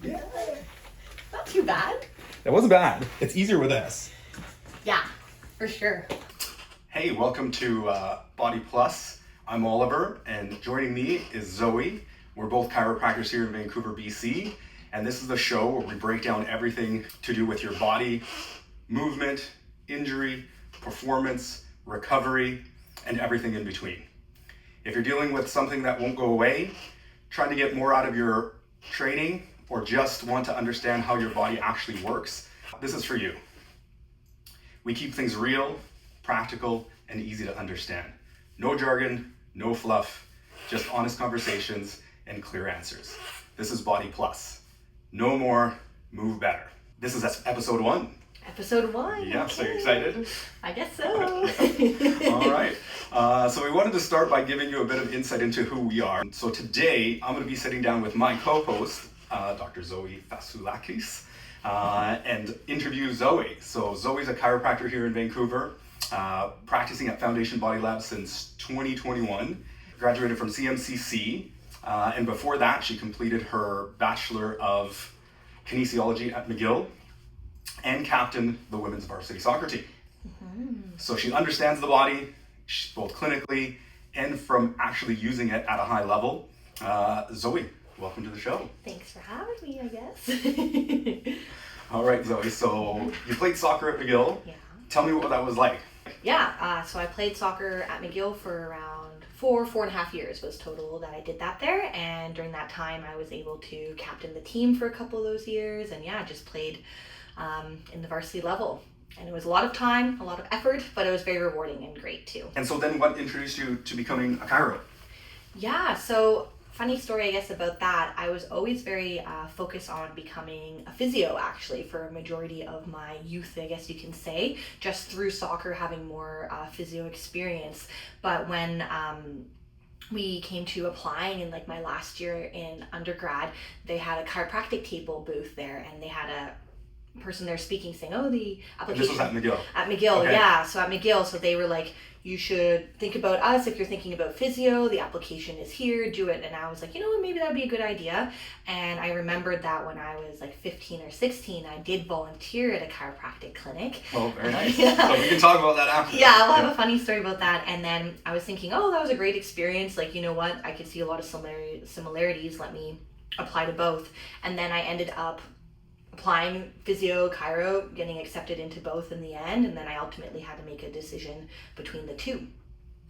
Yeah. Not too bad. That wasn't bad. It's easier with S. Yeah, for sure. Hey, welcome to BodyPlus. I'm Oliver, and joining me is Zoe. We're both chiropractors here in Vancouver, BC, and this is the show where we break down everything to do with your body, movement, injury, performance, recovery, and everything in between. If you're dealing with something that won't go away, trying to get more out of your training, or just want to understand how your body actually works, this is for you. We keep things real, practical, and easy to understand. No jargon, no fluff, just honest conversations and clear answers. This is BodyPlus. Know more, move better. This is episode 1. Episode 1. Yeah, so you're excited? I guess so. All right. So we wanted to start by giving you a bit of insight into who we are. So today, I'm going to be sitting down with my co-host, Dr. Zoe Fasoulakis, and interview Zoe. So Zoe's a chiropractor here in Vancouver, practicing at Foundation Body Lab since 2021, graduated from CMCC, and before that, she completed her Bachelor of Kinesiology at McGill, and captained the women's varsity soccer team. Mm-hmm. So she understands the body, both clinically and from actually using it at a high level. Zoe, welcome to the show. Thanks for having me, I guess. All right, Zoe, so you played soccer at McGill. Yeah. Tell me what that was like. Yeah, so I played soccer at McGill for around 4.5 years was total that I did that there. And during that time, I was able to captain the team for a couple of those years. And yeah, just played in the varsity level. And it was a lot of time, a lot of effort, but it was very rewarding and great too. And so then what introduced you to becoming a chiro? Yeah, so funny story, I guess, about that. I was always very focused on becoming a physio, actually, for a majority of my youth, I guess you can say, just through soccer, having more physio experience. But when we came to applying in like my last year in undergrad, they had a chiropractic table booth there, and they had a person there speaking, saying, oh, the application. And this was at McGill? At McGill, okay. Yeah. So at McGill, so they were like, you should think about us if you're thinking about physio, the application is here, do it. And I was like, you know what, maybe that would be a good idea. And I remembered that when I was like 15 or 16, I did volunteer at a chiropractic clinic. Oh, very nice. Yeah. So we can talk about that after. Yeah, I'll have a funny story about that. And then I was thinking, oh, that was a great experience. Like, you know what, I could see a lot of similarities. Let me apply to both. And then I ended up applying physio, chiro, getting accepted into both in the end, and then I ultimately had to make a decision between the two.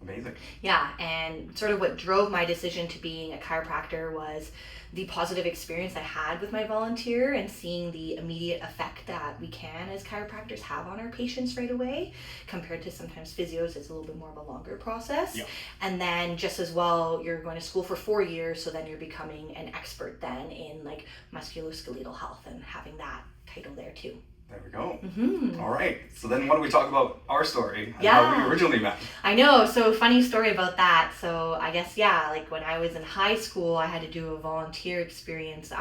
Amazing. Yeah, and sort of what drove my decision to being a chiropractor was the positive experience I had with my volunteer and seeing the immediate effect that we can as chiropractors have on our patients right away, compared to sometimes physios, it's a little bit more of a longer process. Yeah. And then just as well, you're going to school for 4 years, so then you're becoming an expert then in like musculoskeletal health and having that title there too. There we go. Mm-hmm. All right. So then why don't we talk about our story and Yeah. how we originally met? I know. So funny story about that. So I guess, yeah, like when I was in high school, I had to do a volunteer experience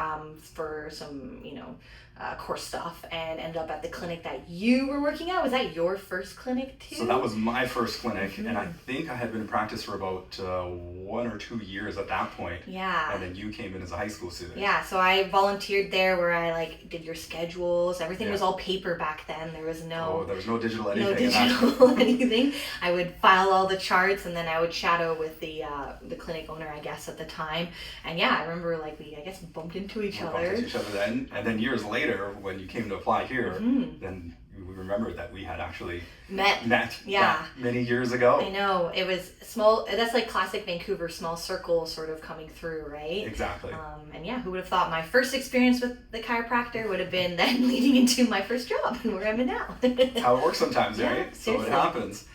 for some, course stuff, and ended up at the clinic that you were working at. Was that your first clinic too? So that was my first clinic, Mm-hmm. and I think I had been in practice for about 1 or 2 years at that point. Yeah. And then you came in as a high school student. Yeah, so I volunteered there where I like did your schedules. Everything was all paper back then. There was there was no digital anything. No digital anything. I would file all the charts, and then I would shadow with the clinic owner, I guess, at the time. And yeah, I remember like we, I guess, bumped into each other. Bumped into each other then, and then years later, when you came to apply here, Mm-hmm. then we remembered that we had actually met yeah. many years ago. I know, it was small. That's like classic Vancouver, small circle sort of coming through, right? Exactly. And yeah, who would have thought my first experience with the chiropractor would have been then leading into my first job where I'm in now. That's how it works sometimes, Yeah, right? seriously. So it happens.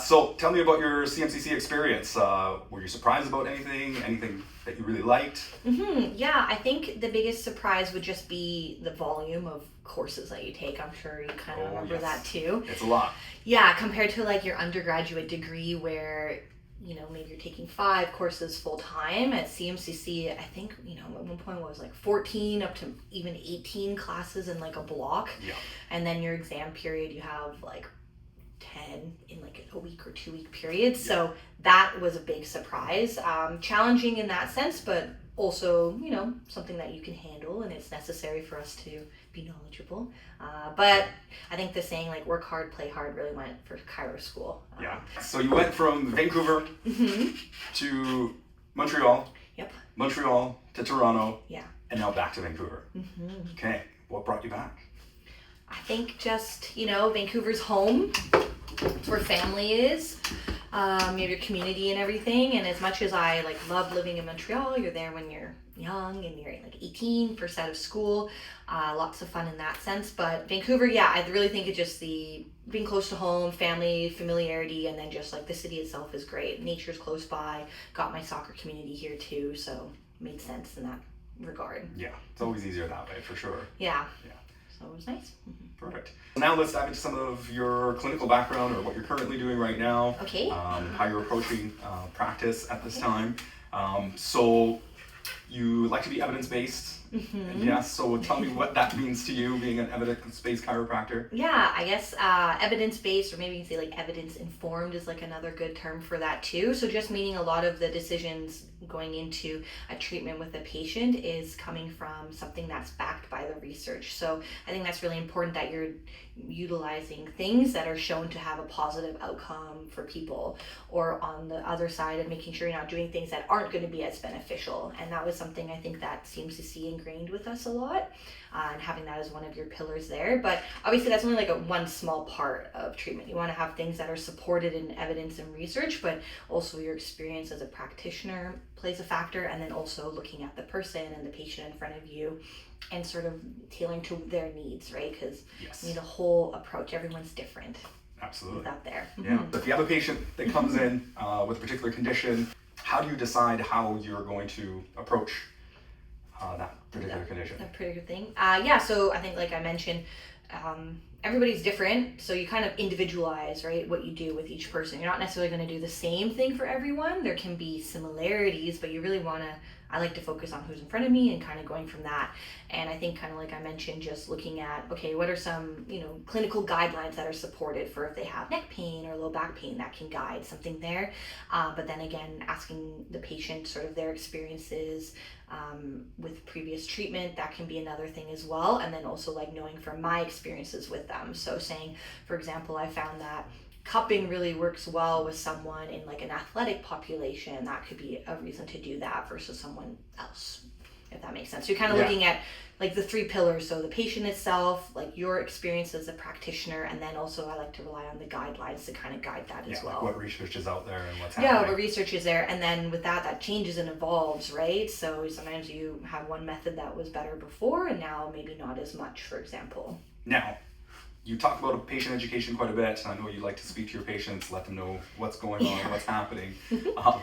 So tell me about your CMCC experience. Were you surprised about anything that you really liked? Mm-hmm. Yeah, I think the biggest surprise would just be the volume of courses that you take. I'm sure you kind of remember that too. It's a lot. Yeah, compared to like your undergraduate degree where, maybe you're taking 5 courses full time. At CMCC, I think, at one point it was like 14 up to even 18 classes in like a block. Yeah. And then your exam period, you have like 10 in like a week or 2 week periods. So that was a big surprise. Challenging in that sense, but also, something that you can handle, and it's necessary for us to be knowledgeable. But I think the saying like work hard, play hard really went for chiro school. Yeah. So you went from Vancouver to Montreal. Yep. Montreal to Toronto. Yeah. And now back to Vancouver. Okay. What brought you back? I think just, Vancouver's home. It's where family is. You have your community and everything. And as much as I love living in Montreal, you're there when you're young and you're 18, first out of school. Lots of fun in that sense. But Vancouver, yeah, I really think it's just the being close to home, family, familiarity, and then just the city itself is great. Nature's close by. Got my soccer community here too, so it made sense in that regard. Yeah, it's always easier that way for sure. Yeah. So it was nice. Perfect. Now let's dive into some of your clinical background or what you're currently doing right now. Okay. How you're approaching practice at this time. So you like to be evidence-based. Yes, so tell me what that means to you, being an evidence-based chiropractor. Yeah, I guess evidence-based, or maybe you can say evidence-informed is another good term for that too. So just meaning a lot of the decisions going into a treatment with a patient is coming from something that's backed by the research. So I think that's really important that you're utilizing things that are shown to have a positive outcome for people, or on the other side of making sure you're not doing things that aren't going to be as beneficial. And that was something I think that seems to see ingrained with us a lot, and having that as one of your pillars there. But obviously that's only one small part of treatment. You want to have things that are supported in evidence and research, but also your experience as a practitioner plays a factor, and then also looking at the person and the patient in front of you and sort of tailoring to their needs, right? Because you need a whole approach. Everyone's different. Absolutely. Out there. Yeah. So if you have a patient that comes in with a particular condition, how do you decide how you're going to approach that particular condition? That particular thing. So I think I mentioned, everybody's different, so you kind of individualize, right, what you do with each person. You're not necessarily going to do the same thing for everyone. There can be similarities, but you really want to, I like to focus on who's in front of me and kind of going from that. And I think kind of I mentioned, just looking at, okay, what are some, clinical guidelines that are supported for if they have neck pain or low back pain, that can guide something there. But then again, asking the patient sort of their experiences with previous treatment, that can be another thing as well. And then also knowing from my experiences with them. So saying, for example, I found that cupping really works well with someone in an athletic population. That could be a reason to do that versus someone else, if that makes sense. So you're kind of looking at the three pillars. So the patient itself, your experience as a practitioner, and then also I like to rely on the guidelines to kind of guide that as well. What research is out there and what's happening. Yeah, what research is there, and then with that changes and evolves, right? So sometimes you have one method that was better before, and now maybe not as much, for example. Now, you talk about patient education quite a bit. I know you like to speak to your patients, let them know what's going on, what's happening.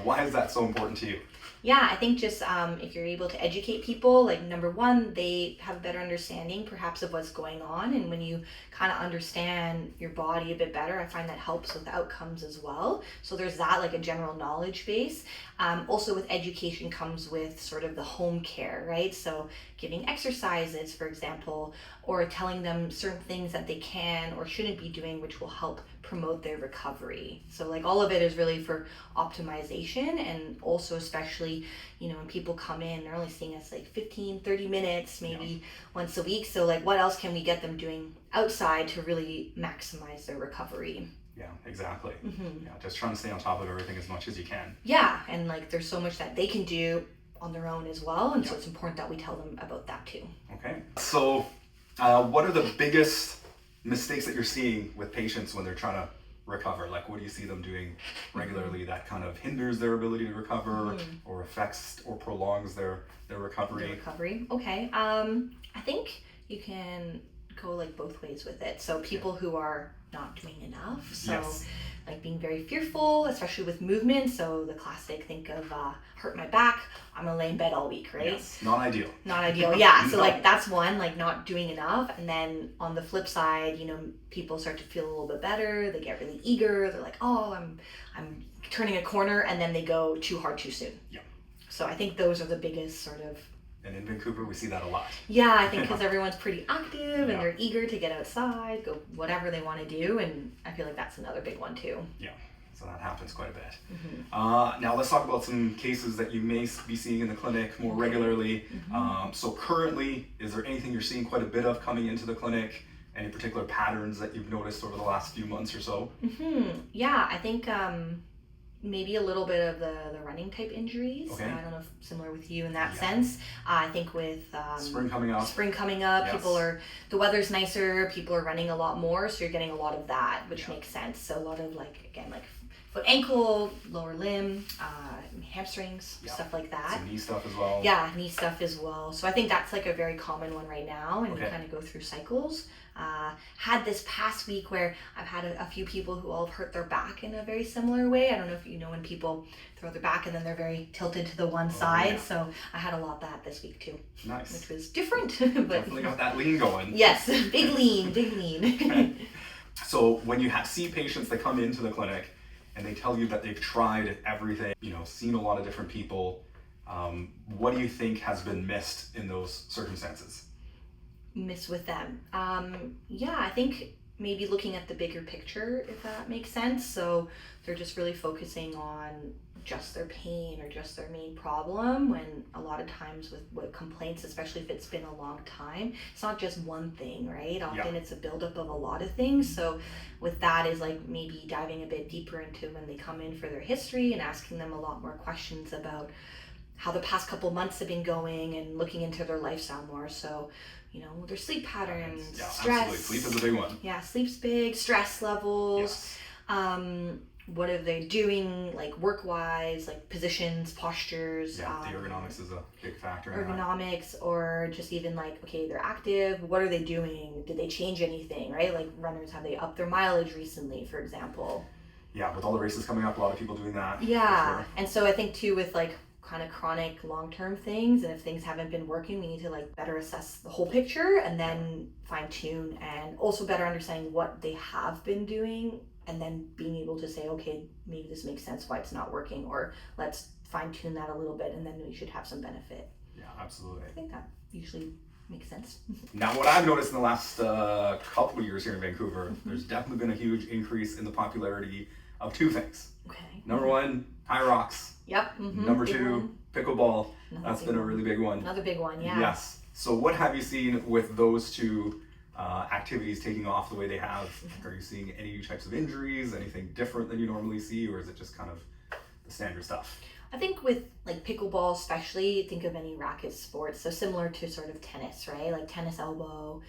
Why is that so important to you? Yeah, I think just if you're able to educate people, number one, they have a better understanding perhaps of what's going on. And when you kind of understand your body a bit better, I find that helps with outcomes as well. So there's that, a general knowledge base. Also with education comes with sort of the home care, right? So giving exercises, for example, or telling them certain things that they can or shouldn't be doing, which will help promote their recovery. So all of it is really for optimization, and also especially, when people come in, they're only seeing us 15, 30 minutes, maybe once a week. So what else can we get them doing outside to really maximize their recovery? Yeah, exactly. Yeah, just trying to stay on top of everything as much as you can. Yeah, and there's so much that they can do on their own as well, and so it's important that we tell them about that too. Okay. So what are the biggest mistakes that you're seeing with patients when they're trying to recover? What do you see them doing regularly that kind of hinders their ability to recover or affects or prolongs their recovery? Okay. I think you can go both ways with it. So people who are not doing enough. So being very fearful, especially with movement. So the classic, think of hurt my back, I'm gonna lay in bed all week, right? Yes, not ideal. Not ideal, yeah. So that's one, not doing enough. And then on the flip side, people start to feel a little bit better. They get really eager. They're oh, I'm turning a corner, and then they go too hard too soon. Yeah. So I think those are the biggest sort of. And in Vancouver, we see that a lot. Yeah, I think because everyone's pretty active and they're eager to get outside, go whatever they want to do, and I feel that's another big one too. Yeah, So that happens quite a bit. Mm-hmm. Now let's talk about some cases that you may be seeing in the clinic more regularly. So currently, is there anything you're seeing quite a bit of coming into the clinic? Any particular patterns that you've noticed over the last few months or so? Yeah, I think maybe a little bit of the running type injuries. Okay. I don't know if similar with you in that sense. I think with spring coming up, yes. The weather's nicer, people are running a lot more, so you're getting a lot of that, which makes sense. So a lot of like foot, ankle, lower limb, hamstrings, stuff like that. Some knee stuff as well. Yeah, knee stuff as well. So I think that's like a very common one right now, and we kind of go through cycles. Had this past week where I've had a few people who all have hurt their back in a very similar way. I don't know if you know when people throw their back and then they're very tilted to the one side. Yeah. So I had a lot of that this week too. Nice. Which was different. But definitely got that lean going. Yes, big lean. Okay. So when you see patients that come into the clinic and they tell you that they've tried everything, seen a lot of different people, what do you think has been missed in those circumstances? Miss with them. I think maybe looking at the bigger picture, if that makes sense. So they're just really focusing on just their pain or just their main problem, when a lot of times with complaints, especially if it's been a long time, it's not just one thing, right? Often it's a buildup of a lot of things. So with that is like maybe diving a bit deeper into when they come in for their history and asking them a lot more questions about how the past couple months have been going and looking into their lifestyle more. So their sleep patterns, stress. Absolutely. Sleep is a big one. Yeah, sleep's big. Stress levels. Yes. What are they doing, like work-wise, like positions, postures. Yeah, the ergonomics is a big factor. Ergonomics, or just even like, okay, they're active. What are they doing? Did they change anything, right? Like runners, have they upped their mileage recently, for example? Yeah, with all the races coming up, a lot of people doing that. Yeah, sure. And so I think too with like kind of chronic long-term things, and if things haven't been working, we need to like better assess the whole picture and then fine-tune, and also better understanding what they have been doing, and then being able to say, okay, maybe this makes sense why it's not working, or let's fine-tune that a little bit, and then we should have some benefit. Yeah, absolutely. I think that usually makes sense. Now, what I've noticed in the last couple of years here in Vancouver, there's definitely been a huge increase in the popularity of two things. Okay. Number one, HYROX. Yep. Number two, pickleball. That's been a really big one. Another big one, yeah. Yes. So what have you seen with those two activities taking off the way they have? Are you seeing any new types of injuries, anything different than you normally see, or is it just kind of the standard stuff? I think with like pickleball especially, think of any racket sports, so similar to sort of tennis, right? Like tennis elbow,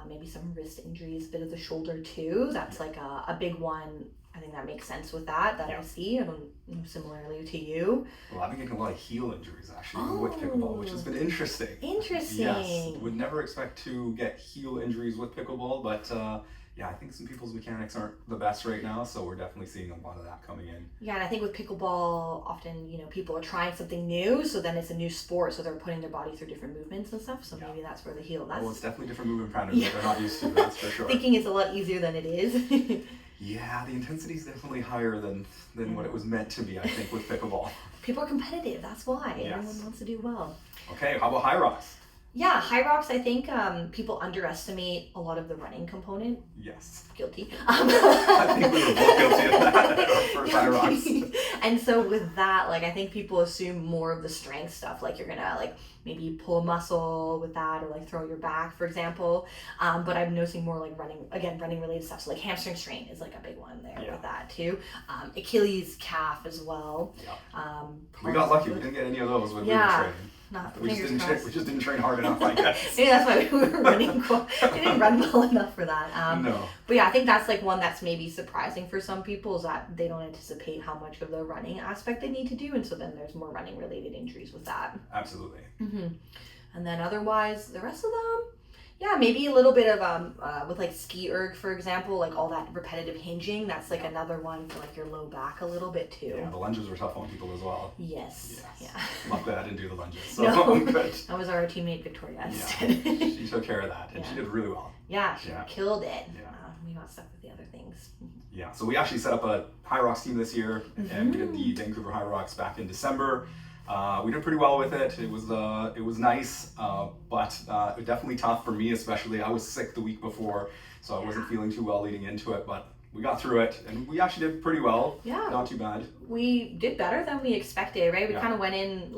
maybe some wrist injuries, a bit of the shoulder too. That's like a big one. I think that makes sense with that I see. I don't know, similarly to you. Well, I've been getting a lot of heel injuries actually with pickleball, which has been interesting. Interesting. Yes, would never expect to get heel injuries with pickleball, but I think some people's mechanics aren't the best right now, so we're definitely seeing a lot of that coming in. Yeah, and I think with pickleball, often, people are trying something new, so then it's a new sport, so they're putting their body through different movements and stuff, so maybe that's where the heel, Well, it's definitely different movement patterns that they're not used to, that's for sure. Thinking it's a lot easier than it is. Yeah, the intensity is definitely higher than what it was meant to be, I think, with pickleball. People are competitive, that's why. Yes. Everyone wants to do well. Okay, how about HYROX? Yeah, HYROX, I think people underestimate a lot of the running component. Yes. Guilty. I think we were both guilty of that at our first HYROX. And so with that, like, I think people assume more of the strength stuff, like you're gonna like maybe pull a muscle with that, or like throw your back, for example. But I'm noticing more like running related stuff. So like hamstring strain is like a big one there with that too. Achilles calf as well. Yeah. We got lucky. We didn't get any of those when we were training. We just didn't train hard enough, I guess. Maybe that's why we were running cool. We didn't run well enough for that. No. But yeah, I think that's like one that's maybe surprising for some people, is that they don't anticipate how much of the running aspect they need to do, and so then there's more running related injuries with that. Absolutely. And then otherwise, the rest of them, yeah, maybe a little bit of with like ski erg, for example, like all that repetitive hinging. That's like another one for like your low back a little bit too. Yeah, the lunges were tough on people as well. Yes. Yeah. Luckily, I didn't do the lunges, so no, I'm good. That was our teammate Victoria instead. She took care of that, and she did really well. Yeah, she killed it. Yeah. We got stuck with the other things. Yeah, so we actually set up a HYROX team this year, and we did the Vancouver HYROX back in December. We did pretty well with it. It was nice, but definitely tough for me, especially. I was sick the week before, so I wasn't feeling too well leading into it. But we got through it, and we actually did pretty well. Yeah. Not too bad. We did better than we expected, right? We Yeah. kind of went in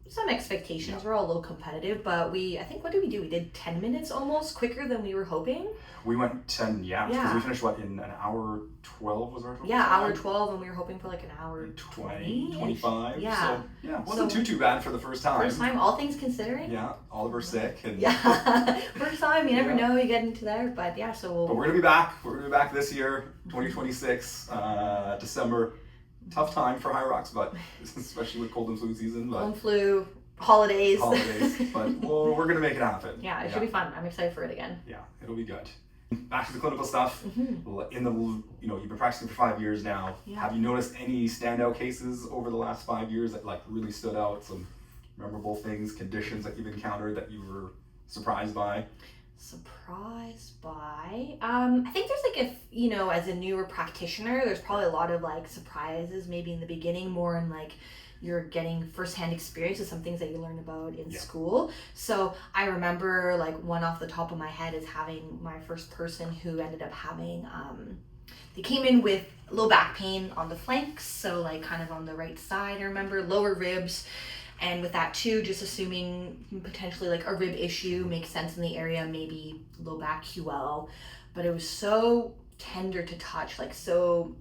some expectations. We're all a little competitive, but I think, what did we do? We did 10 minutes almost quicker than we were hoping. We went 10, because Yeah. we finished, in an hour 12 was our total Yeah, time? hour 12, and we were hoping for like an hour 20, 25. Yeah. So, yeah, it wasn't too bad for the first time. First time, all things considering. Yeah, Oliver's sick. And Yeah, first time, you never know, you get into there, but yeah, so. But we're going to be back. We're going to be back this year, 2026, December. Tough time for HYROX, but especially with cold and flu season. But cold, flu, holidays. But we're going to make it happen. Yeah, it should be fun. I'm excited for it again. Yeah, it'll be good. Back to the clinical stuff. You've been practicing for 5 years now. Yeah. Have you noticed any standout cases over the last 5 years that really stood out? Some memorable things, conditions that you've encountered that you were surprised by? Surprised by? I think there's as a newer practitioner, there's probably a lot of surprises maybe in the beginning, more in you're getting firsthand experience with some things that you learn about in school. So I remember one off the top of my head is having my first person who ended up having, they came in with low back pain on the flanks. So kind of on the right side, I remember lower ribs. And with that too, just assuming potentially a rib issue makes sense in the area, maybe low back QL, but it was so tender to touch, so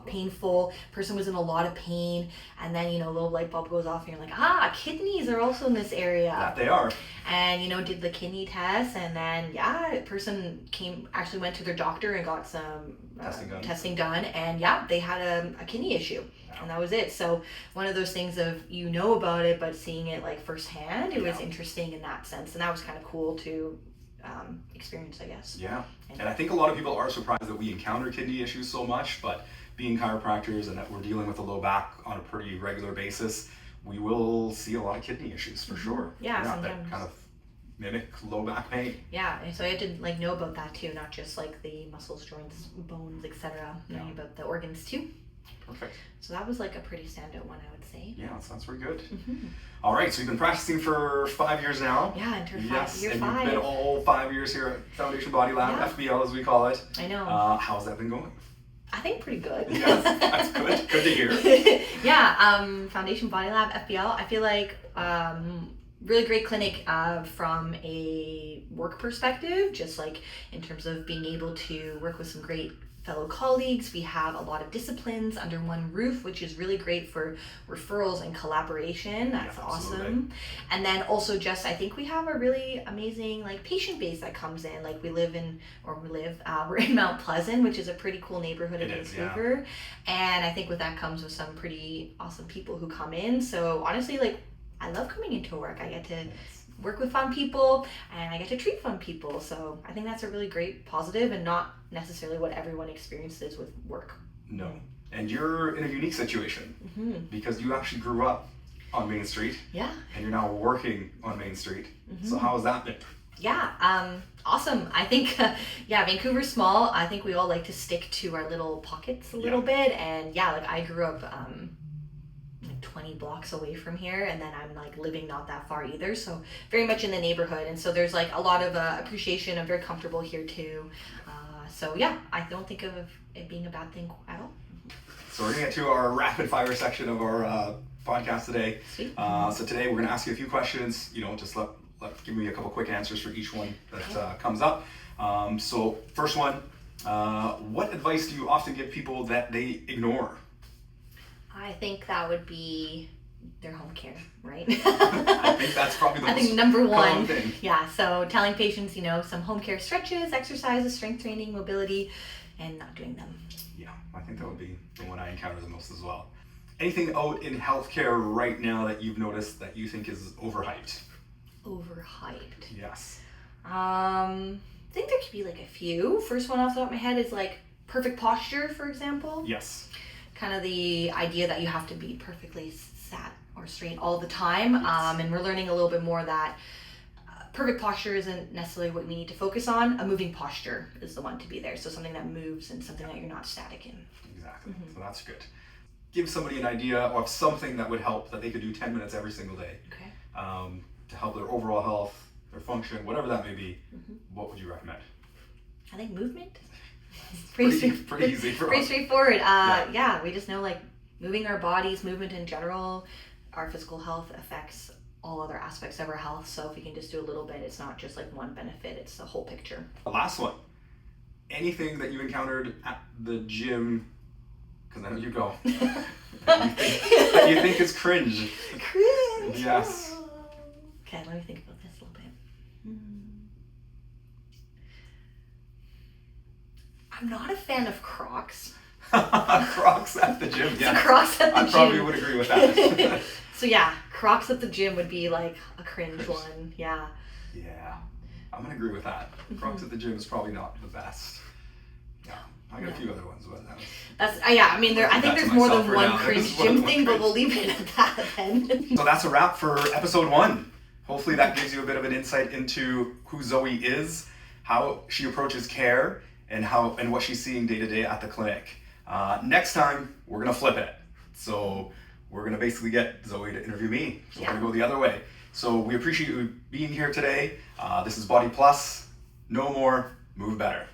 painful. Person was in a lot of pain, and then a little light bulb goes off, and you're like, kidneys are also in this area. That they are. And did the kidney test, and then person actually went to their doctor and got some testing done, and they had a kidney issue. And that was it. So one of those things of about it, but seeing it firsthand, it was interesting in that sense, and that was kind of cool to experience, I guess. Yeah, and I think a lot of people are surprised that we encounter kidney issues so much, but being chiropractors and that we're dealing with the low back on a pretty regular basis, we will see a lot of kidney issues for sure. Yeah, that sometimes. kind of mimic low back pain. Yeah, and so I had to know about that too, not just the muscles, joints, bones, etc. Knowing about the organs too. Perfect. So that was a pretty standout one, I would say. Yeah, that sounds pretty good. All right, so you've been practicing for 5 years now. Yeah, enter year and 5. You've been all 5 years here at Foundation Body Lab, FBL as we call it. I know. How's that been going? I think pretty good. Yes, that's good. Good to hear. Yeah, Foundation Body Lab, FBL, I feel really great clinic from a work perspective, just in terms of being able to work with some great fellow colleagues. We have a lot of disciplines under one roof, which is really great for referrals and collaboration. That's awesome. And then also I think we have a really amazing patient base that comes in. We're in Mount Pleasant, which is a pretty cool neighborhood in Vancouver. And I think with that comes with some pretty awesome people who come in. So honestly, I love coming into work. I get to work with fun people, and I get to treat fun people. So I think that's a really great positive, and not necessarily what everyone experiences with work. No. And you're in a unique situation because you actually grew up on Main Street. Yeah. And you're now working on Main Street. So how has that been? Yeah, awesome. I think, Vancouver's small. I think we all like to stick to our little pockets a little bit. And I grew up 20 blocks away from here, and then I'm living not that far either, so very much in the neighborhood, and so there's a lot of appreciation. I'm very comfortable here too, so I don't think of it being a bad thing at all. So we're gonna get to our rapid fire section of our podcast today. Sweet. So today we're gonna ask you a few questions, just give me a couple quick answers for each one that comes up. So first one, what advice do you often give people that they ignore? I think that would be their home care, right? I think that's probably the most number one common thing. Yeah, so telling patients, some home care stretches, exercises, strength training, mobility, and not doing them. Yeah, I think that would be the one I encounter the most as well. Anything out in healthcare right now that you've noticed that you think is overhyped? Overhyped. Yes. I think there could be a few. First one off the top of my head is perfect posture, for example. Yes. Kind of the idea that you have to be perfectly sat or straight all the time. Yes. And we're learning a little bit more that perfect posture isn't necessarily what we need to focus on. A moving posture is the one to be there. So something that moves and something that you're not static in. Exactly. So that's good. Give somebody an idea of something that would help that they could do 10 minutes every single day. Okay. To help their overall health, their function, whatever that may be. What would you recommend? I think movement. Pretty easy for pretty us. straightforward. Yeah. Yeah, we just know like moving our bodies, movement in general, our physical health affects all other aspects of our health. So if you can just do a little bit, it's not just like one benefit, it's the whole picture. The last one. Anything that you encountered at the gym, because I know you go, that you think is cringe. Cringe. Yes. Okay, let me think about this a little bit. I'm not a fan of Crocs. Crocs at the gym, yeah. Crocs at the I gym. probably would agree with that. So yeah, Crocs at the gym would be like a cringe one. Yeah. Yeah, I'm gonna agree with that. Crocs at the gym is probably not the best. Yeah, I got a few other ones, but That's yeah. I mean, I think there's more than one cringe gym thing, but we'll leave it at that then. So that's a wrap for episode 1. Hopefully that gives you a bit of an insight into who Zoe is, how she approaches care, and what she's seeing day to day at the clinic. Next time we're gonna flip it. So we're gonna basically get Zoe to interview me. So we're gonna go the other way. So we appreciate you being here today. This is BodyPlus. Know more, move better.